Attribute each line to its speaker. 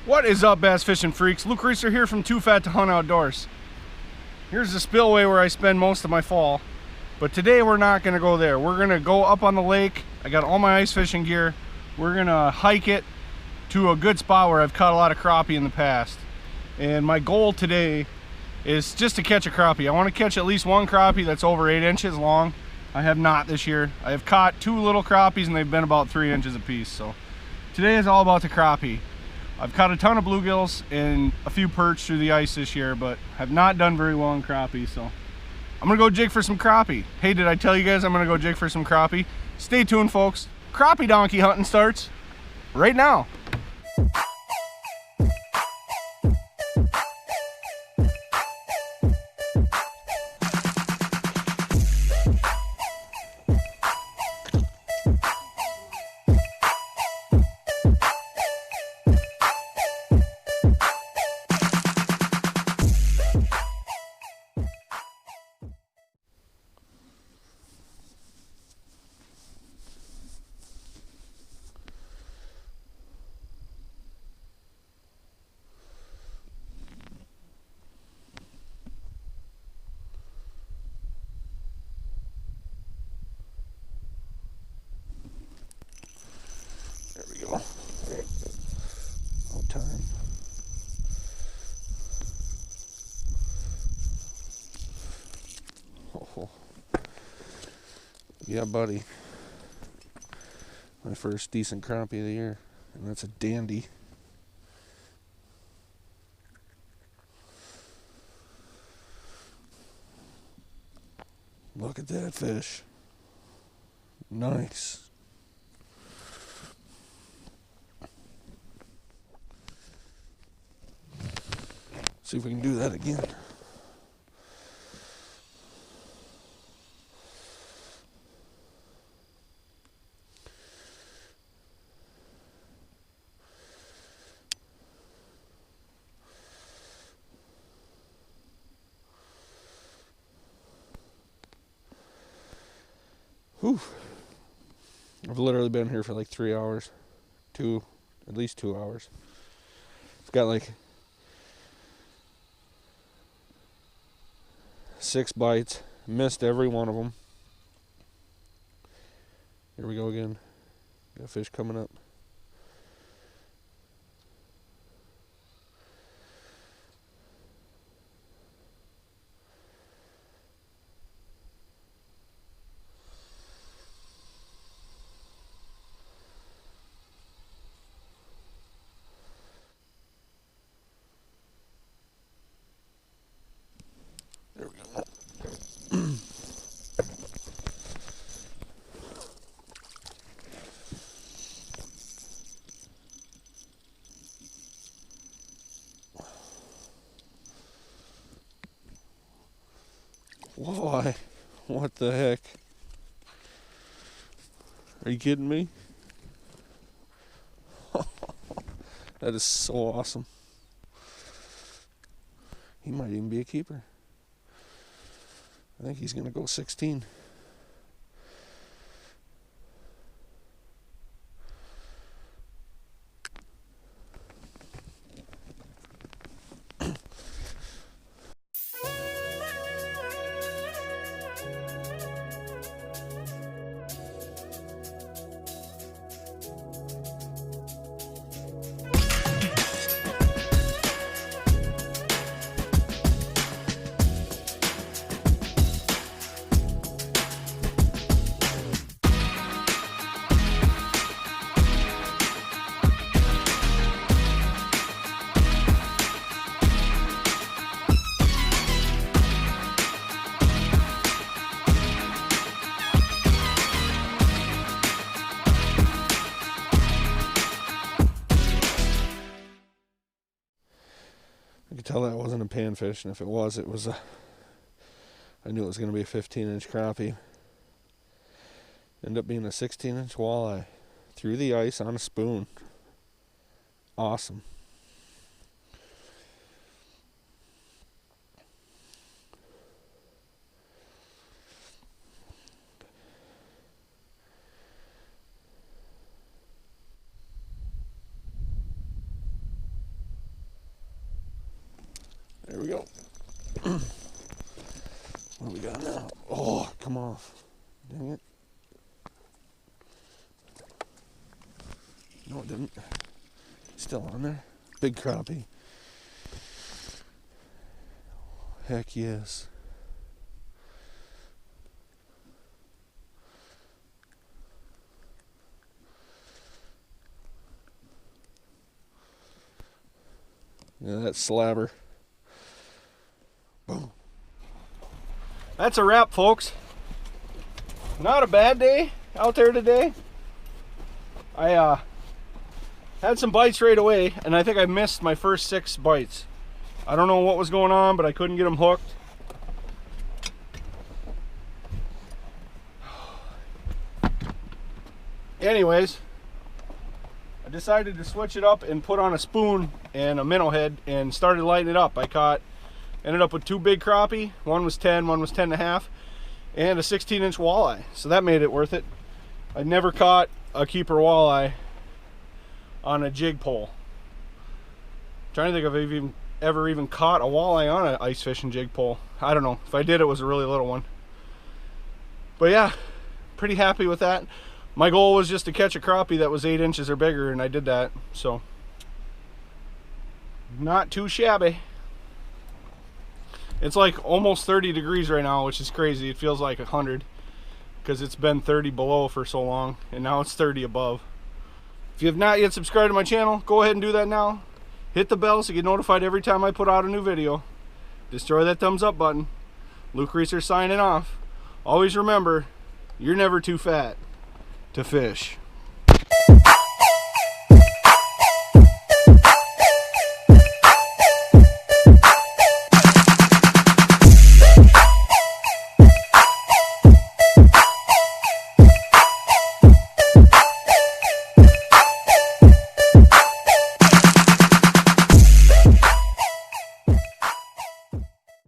Speaker 1: What is up, bass fishing freaks? Luke Reeser here from Too Fat to Hunt Outdoors. Here's the spillway where I spend most of my fall, but today we're not going to go there. We're going to go up on the lake. I got all my ice fishing gear. We're going to hike it to a good spot where I've caught a lot of crappie in the past. And my goal today is just to catch a crappie. I want to catch at least one crappie that's over 8 inches long. I have not this year. I have caught 2 little crappies and they've been about 3 inches apiece. So today is all about the crappie. I've caught a ton of bluegills and a few perch through the ice this year, but have not done very well in crappie, so I'm gonna go jig for some crappie. Hey, did I tell you guys I'm gonna go jig for some crappie? Stay tuned, folks. Crappie donkey hunting starts right now. Time. Oh, yeah, buddy. My first decent crappie of the year, and that's a dandy. Look at that fish. Nice. See if we can do that again. Whew. I've literally been here for like 3 hours. At least 2 hours. It's got like 6 bites, missed every one of them. Here we go again. Got a fish coming up. There we go. Why? What the heck? Are you kidding me? That is so awesome. He might even be a keeper. I think he's going to go 16. I could tell that wasn't a panfish, and if it was I knew it was going to be a 15-inch crappie. Ended up being a 16-inch walleye through the ice on a spoon. Awesome. There we go. What do we got now? Oh, come off. Dang it. No, it didn't. Still on there. Big crappie. Heck yes. Yeah, that's slabber. Boom. That's a wrap, folks. Not a bad day out there today. I had some bites right away, and I think I missed my first 6 bites. I don't know what was going on, but I couldn't get them hooked. Anyways, I decided to switch it up and put on a spoon and a minnow head and started lighting it up. Ended up with 2 big crappie. One was 10, one was 10.5, and a 16-inch walleye. So that made it worth it. I never caught a keeper walleye on a jig pole. I'm trying to think if I've ever even caught a walleye on an ice fishing jig pole. I don't know. If I did, it was a really little one. But yeah, pretty happy with that. My goal was just to catch a crappie that was 8 inches or bigger, and I did that. So not too shabby. It's like almost 30 degrees right now, which is crazy. It feels like 100 because it's been 30 below for so long, and now it's 30 above. If you have not yet subscribed to my channel, go ahead and do that now. Hit the bell so you get notified every time I put out a new video. Destroy that thumbs up button. Luke Reeser signing off. Always remember, you're never too fat to fish.